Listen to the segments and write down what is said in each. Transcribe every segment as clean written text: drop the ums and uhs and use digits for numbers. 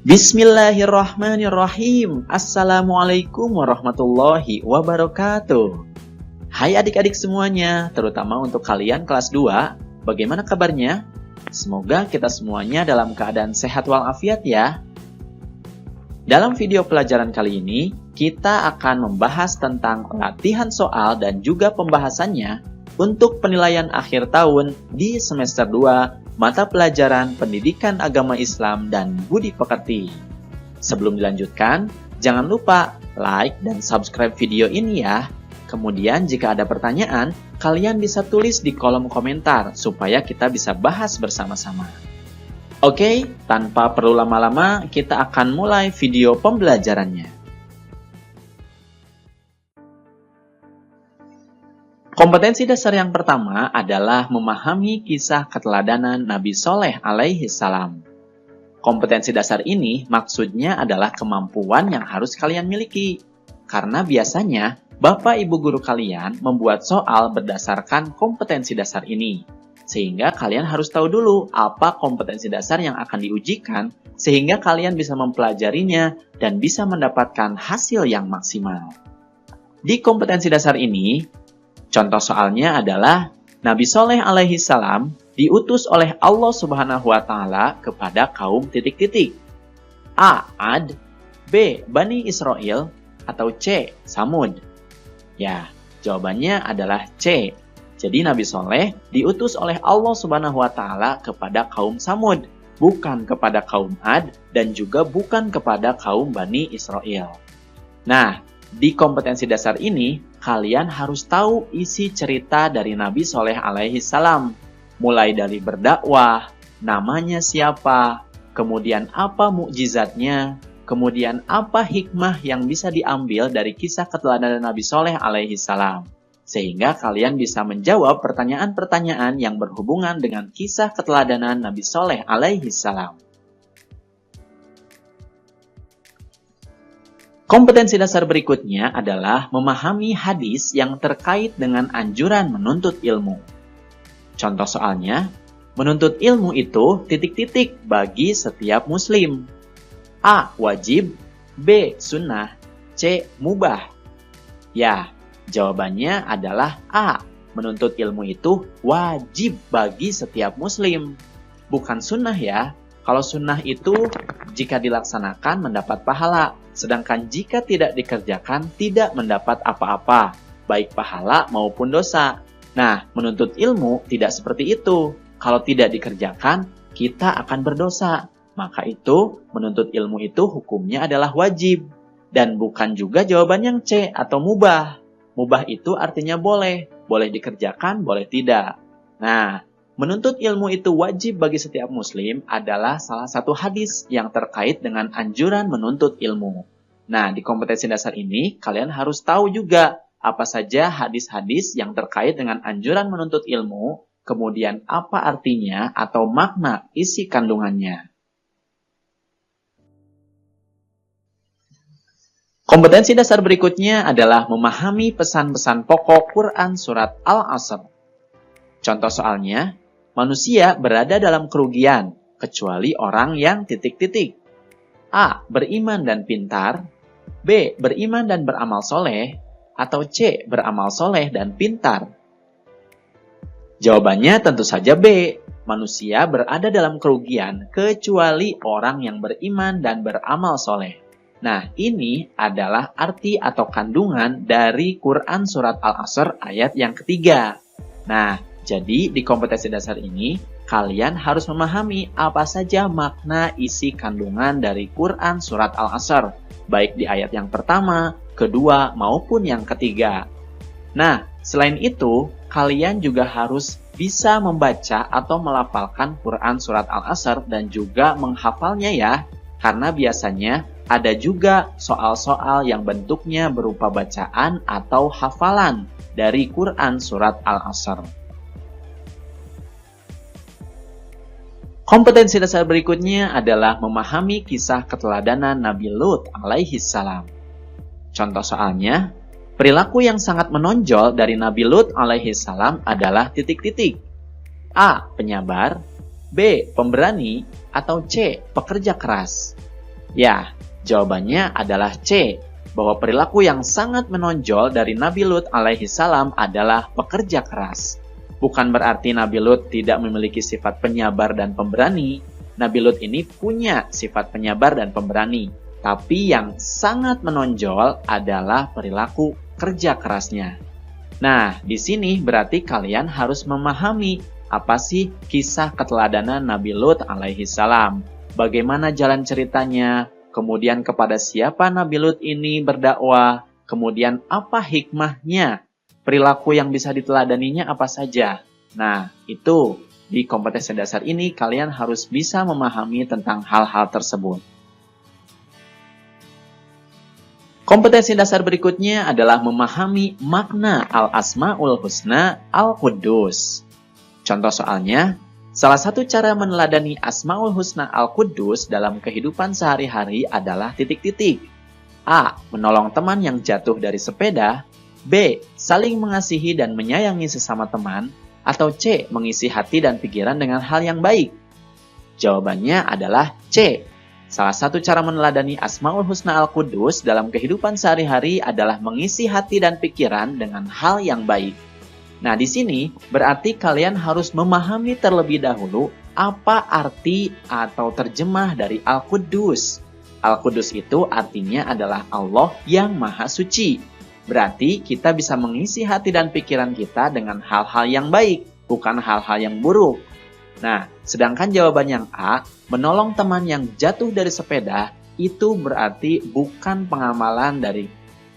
Bismillahirrahmanirrahim. Assalamualaikum warahmatullahi wabarakatuh. Hai adik-adik semuanya, terutama untuk kalian kelas 2, bagaimana kabarnya? Semoga kita semuanya dalam keadaan sehat walafiat ya. Dalam video pelajaran kali ini, kita akan membahas tentang latihan soal dan juga pembahasannya untuk penilaian akhir tahun di semester 2 mata pelajaran Pendidikan Agama Islam dan Budi Pekerti. Sebelum dilanjutkan, jangan lupa like dan subscribe video ini ya. Kemudian jika ada pertanyaan, kalian bisa tulis di kolom komentar supaya kita bisa bahas bersama-sama. Oke, tanpa perlu lama-lama, kita akan mulai video pembelajarannya. Kompetensi dasar yang pertama adalah memahami kisah keteladanan Nabi Shaleh alaihi salam. Kompetensi dasar ini maksudnya adalah kemampuan yang harus kalian miliki. Karena biasanya, Bapak Ibu guru kalian membuat soal berdasarkan kompetensi dasar ini. Sehingga kalian harus tahu dulu apa kompetensi dasar yang akan diujikan, sehingga kalian bisa mempelajarinya dan bisa mendapatkan hasil yang maksimal. Di kompetensi dasar ini, contoh soalnya adalah Nabi Shaleh alaihi salam diutus oleh Allah Subhanahu wa Ta'ala kepada kaum titik-titik. A. Ad, B. Bani Israel, atau C. Samud. Ya, jawabannya adalah C. Jadi Nabi Shaleh diutus oleh Allah Subhanahu wa Ta'ala kepada kaum Samud, bukan kepada kaum Ad dan juga bukan kepada kaum Bani Israel. Nah, di kompetensi dasar ini, kalian harus tahu isi cerita dari Nabi Shaleh alaihi salam. Mulai dari berdakwah, namanya siapa, kemudian apa mukjizatnya, kemudian apa hikmah yang bisa diambil dari kisah keteladanan Nabi Shaleh alaihi salam. Sehingga kalian bisa menjawab pertanyaan-pertanyaan yang berhubungan dengan kisah keteladanan Nabi Shaleh alaihi salam. Kompetensi dasar berikutnya adalah memahami hadis yang terkait dengan anjuran menuntut ilmu. Contoh soalnya, menuntut ilmu itu titik-titik bagi setiap muslim. A. Wajib, B. Sunnah, C. Mubah. Ya, jawabannya adalah A. Menuntut ilmu itu wajib bagi setiap muslim. Bukan sunnah ya. Kalau sunnah itu jika dilaksanakan mendapat pahala. Sedangkan jika tidak dikerjakan, tidak mendapat apa-apa, baik pahala maupun dosa. Nah, menuntut ilmu tidak seperti itu. Kalau tidak dikerjakan, kita akan berdosa. Maka itu, menuntut ilmu itu hukumnya adalah wajib. Dan bukan juga jawaban yang C atau mubah. Mubah itu artinya boleh. Boleh dikerjakan, boleh tidak. Nah, menuntut ilmu itu wajib bagi setiap muslim adalah salah satu hadis yang terkait dengan anjuran menuntut ilmu. Nah, di kompetensi dasar ini, kalian harus tahu juga apa saja hadis-hadis yang terkait dengan anjuran menuntut ilmu, kemudian apa artinya atau makna isi kandungannya. Kompetensi dasar berikutnya adalah memahami pesan-pesan pokok Quran Surat Al-Asr. Contoh soalnya, manusia berada dalam kerugian, kecuali orang yang titik-titik. A. Beriman dan pintar, B. Beriman dan beramal soleh, atau C. Beramal soleh dan pintar. Jawabannya tentu saja B. Manusia berada dalam kerugian, kecuali orang yang beriman dan beramal soleh. Nah, ini adalah arti atau kandungan dari Quran Surat Al-Asr ayat yang ketiga. Nah, jadi di kompetensi dasar ini, kalian harus memahami apa saja makna isi kandungan dari Quran Surat Al-Asr, baik di ayat yang pertama, kedua, maupun yang ketiga. Nah, selain itu, kalian juga harus bisa membaca atau melafalkan Quran Surat Al-Asr dan juga menghafalnya ya, karena biasanya ada juga soal-soal yang bentuknya berupa bacaan atau hafalan dari Quran Surat Al-Asr. Kompetensi dasar berikutnya adalah memahami kisah keteladanan Nabi Lut alaihi salam. Contoh soalnya, perilaku yang sangat menonjol dari Nabi Lut alaihi salam adalah titik-titik. A. Penyabar, B. Pemberani, atau C. Pekerja keras. Ya, jawabannya adalah C, bahwa perilaku yang sangat menonjol dari Nabi Lut alaihi salam adalah pekerja keras. Bukan berarti Nabi Lut tidak memiliki sifat penyabar dan pemberani. Nabi Lut ini punya sifat penyabar dan pemberani. Tapi yang sangat menonjol adalah perilaku kerja kerasnya. Nah, di sini berarti kalian harus memahami apa sih kisah keteladanan Nabi Lut alaihi salam. Bagaimana jalan ceritanya, kemudian kepada siapa Nabi Lut ini berdakwah, kemudian apa hikmahnya, perilaku yang bisa diteladaninya apa saja. Nah, itu di kompetensi dasar ini kalian harus bisa memahami tentang hal-hal tersebut. Kompetensi dasar berikutnya adalah memahami makna Al-Asma'ul Husna Al-Quddus. Contoh soalnya, salah satu cara meneladani Asma'ul Husna Al-Quddus dalam kehidupan sehari-hari adalah titik-titik. A. Menolong teman yang jatuh dari sepeda. B. Saling mengasihi dan menyayangi sesama teman. Atau C. Mengisi hati dan pikiran dengan hal yang baik. Jawabannya adalah C. Salah satu cara meneladani Asma'ul Husna Al-Quddus dalam kehidupan sehari-hari adalah mengisi hati dan pikiran dengan hal yang baik. Nah, di sini berarti kalian harus memahami terlebih dahulu apa arti atau terjemah dari Al-Quddus. Al-Quddus itu artinya adalah Allah yang Maha Suci. Berarti kita bisa mengisi hati dan pikiran kita dengan hal-hal yang baik, bukan hal-hal yang buruk. Nah, sedangkan jawaban yang A, menolong teman yang jatuh dari sepeda, itu berarti bukan pengamalan dari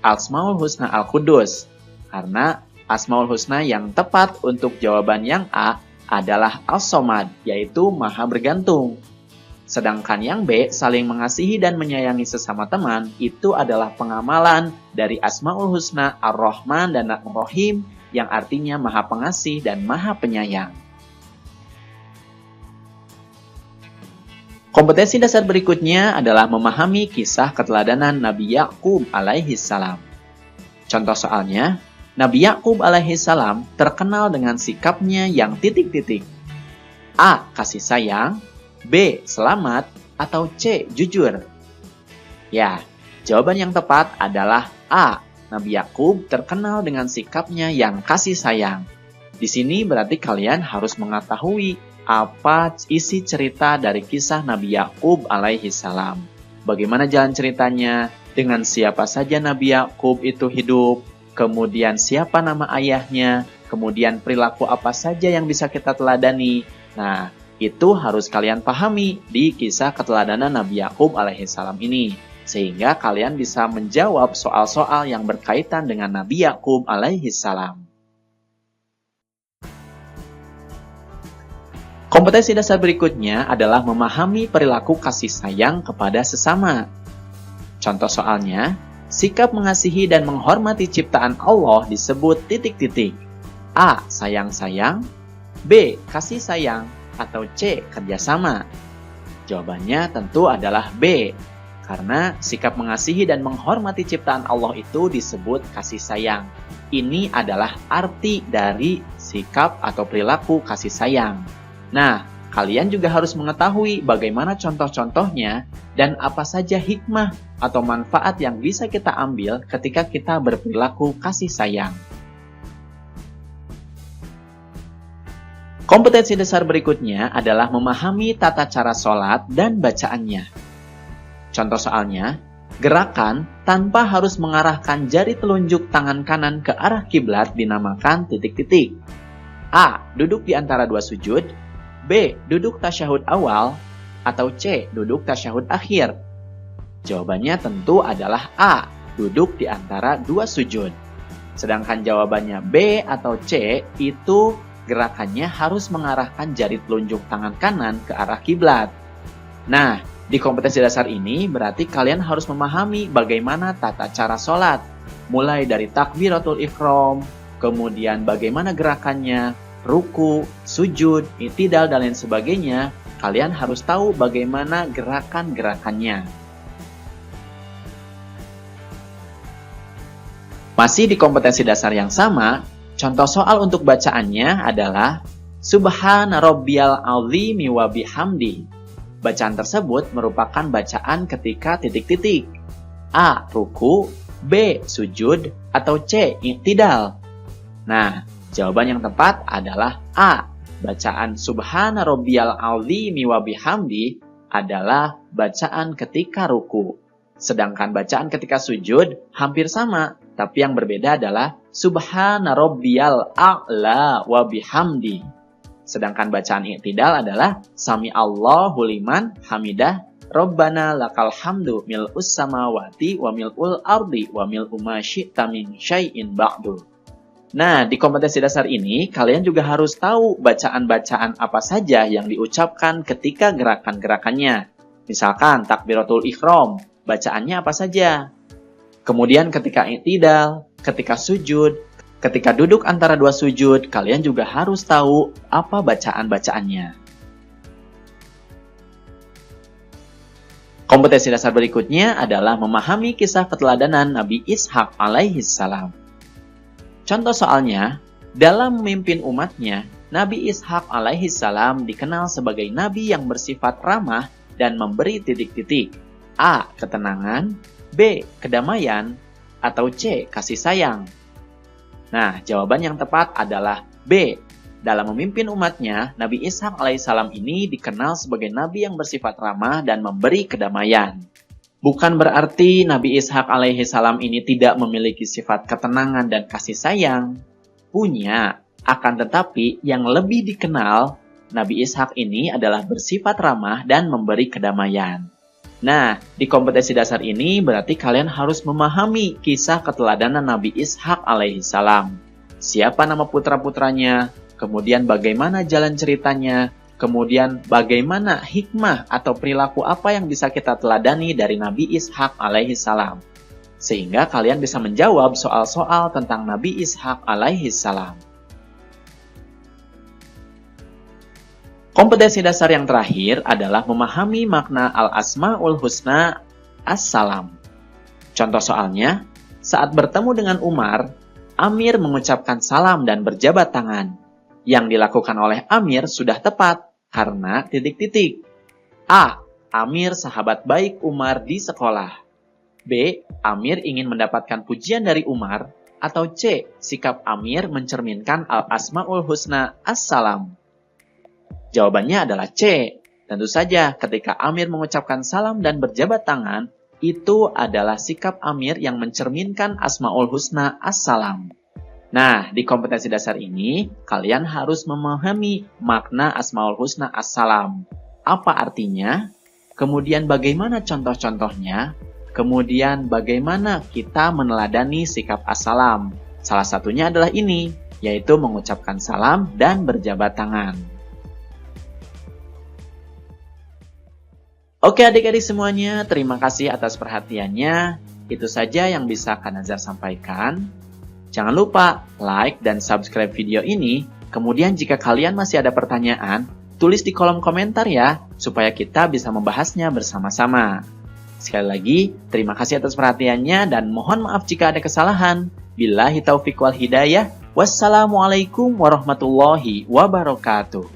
Asma'ul Husna Al-Quddus. Karena Asma'ul Husna yang tepat untuk jawaban yang A adalah As-Somad, yaitu Maha Bergantung. Sedangkan yang B, saling mengasihi dan menyayangi sesama teman, itu adalah pengamalan dari Asma'ul Husna Ar-Rahman dan Ar-Rahim, yang artinya Maha Pengasih dan Maha Penyayang. Kompetensi dasar berikutnya adalah memahami kisah keteladanan Nabi Yakub alaihi salam. Contoh soalnya, Nabi Yakub alaihi salam terkenal dengan sikapnya yang titik-titik. A. Kasih sayang. B. Selamat. Atau C. Jujur. Ya, jawaban yang tepat adalah A. Nabi Yakub terkenal dengan sikapnya yang kasih sayang. Di sini berarti kalian harus mengetahui apa isi cerita dari kisah Nabi Yakub alaihi salam. Bagaimana jalan ceritanya, dengan siapa saja Nabi Yakub itu hidup, kemudian siapa nama ayahnya, kemudian perilaku apa saja yang bisa kita teladani. Nah, itu harus kalian pahami di kisah keteladanan Nabi Yakub alaihi salam ini. Sehingga kalian bisa menjawab soal-soal yang berkaitan dengan Nabi Yakub alaihi salam. Kompetensi dasar berikutnya adalah memahami perilaku kasih sayang kepada sesama. Contoh soalnya, sikap mengasihi dan menghormati ciptaan Allah disebut titik-titik. A. Sayang-sayang. B. Kasih sayang. Atau C. Kerjasama. Jawabannya tentu adalah B. Karena sikap mengasihi dan menghormati ciptaan Allah itu disebut kasih sayang. Ini adalah arti dari sikap atau perilaku kasih sayang. Nah, kalian juga harus mengetahui bagaimana contoh-contohnya dan apa saja hikmah atau manfaat yang bisa kita ambil ketika kita berperilaku kasih sayang. Kompetensi dasar berikutnya adalah memahami tata cara sholat dan bacaannya. Contoh soalnya, gerakan tanpa harus mengarahkan jari telunjuk tangan kanan ke arah kiblat dinamakan titik-titik. A. Duduk di antara dua sujud. B. Duduk tasyahud awal. Atau C. Duduk tasyahud akhir. Jawabannya tentu adalah A. Duduk di antara dua sujud. Sedangkan jawabannya B atau C itu gerakannya harus mengarahkan jari telunjuk tangan kanan ke arah kiblat. Nah, di kompetensi dasar ini berarti kalian harus memahami bagaimana tata cara sholat. Mulai dari takbiratul ihram, kemudian bagaimana gerakannya, ruku, sujud, i'tidal, dan lain sebagainya. Kalian harus tahu bagaimana gerakan-gerakannya. Masih di kompetensi dasar yang sama, contoh soal untuk bacaannya adalah Subhana rabbiyal azimi wa bihamdi. bacaan tersebut merupakan bacaan ketika titik-titik. A. Ruku, B. Sujud, atau C. I'tidal. Nah, jawaban yang tepat adalah A. Bacaan Subhana Rabbiyal Azimi wa bihamdi adalah bacaan ketika ruku. Sedangkan bacaan ketika sujud hampir sama, tapi yang berbeda adalah Subhana Rabbiyal A'la wa bihamdi. Sedangkan bacaan i'tidal adalah Sami Allahu liman hamidah Rabbana lakal hamdu mil'us samawati wa mil'ul ardi wa mil'u ma syi'ta min syai'in ba'du. Nah, di kompetensi dasar ini kalian juga harus tahu bacaan-bacaan apa saja yang diucapkan ketika gerakan-gerakannya. Misalkan takbiratul ihram, bacaannya apa saja? Kemudian ketika i'tidal, ketika sujud, ketika duduk antara dua sujud, kalian juga harus tahu apa bacaan-bacaannya. Kompetensi dasar berikutnya adalah memahami kisah keteladanan Nabi Ishak alaihi salam. Contoh soalnya, dalam memimpin umatnya, Nabi Ishak alaihi salam dikenal sebagai nabi yang bersifat ramah dan memberi titik-titik. A. Ketenangan, B. Kedamaian, atau C. Kasih sayang. Nah, jawaban yang tepat adalah B. Dalam memimpin umatnya, Nabi Ishak alaihissalam ini dikenal sebagai nabi yang bersifat ramah dan memberi kedamaian. Bukan berarti Nabi Ishak alaihissalam ini tidak memiliki sifat ketenangan dan kasih sayang. Punya, akan tetapi yang lebih dikenal, Nabi Ishak ini adalah bersifat ramah dan memberi kedamaian. Nah, di kompetensi dasar ini berarti kalian harus memahami kisah keteladanan Nabi Ishak alaihissalam. Siapa nama putra-putranya, kemudian bagaimana jalan ceritanya, kemudian bagaimana hikmah atau perilaku apa yang bisa kita teladani dari Nabi Ishak alaihissalam. Sehingga kalian bisa menjawab soal-soal tentang Nabi Ishak alaihissalam. Kompetensi dasar yang terakhir adalah memahami makna Al-Asma'ul Husna As-Salam. Contoh soalnya, saat bertemu dengan Umar, Amir mengucapkan salam dan berjabat tangan. Yang dilakukan oleh Amir sudah tepat karena titik-titik. A. Amir sahabat baik Umar di sekolah. B. Amir ingin mendapatkan pujian dari Umar. Atau C. Sikap Amir mencerminkan Al-Asma'ul Husna As-Salam. Jawabannya adalah C. Tentu saja ketika Amir mengucapkan salam dan berjabat tangan, itu adalah sikap Amir yang mencerminkan Asma'ul Husna As-Salam. Nah, di kompetensi dasar ini, kalian harus memahami makna Asma'ul Husna As-Salam. Apa artinya? Kemudian bagaimana contoh-contohnya? Kemudian bagaimana kita meneladani sikap As-Salam? Salah satunya adalah ini, yaitu mengucapkan salam dan berjabat tangan. Oke adik-adik semuanya, terima kasih atas perhatiannya. Itu saja yang bisa Kak Nazar sampaikan. Jangan lupa like dan subscribe video ini. Kemudian jika kalian masih ada pertanyaan, tulis di kolom komentar ya, supaya kita bisa membahasnya bersama-sama. Sekali lagi, terima kasih atas perhatiannya dan mohon maaf jika ada kesalahan. Billahi taufiq wal hidayah. Wassalamualaikum warahmatullahi wabarakatuh.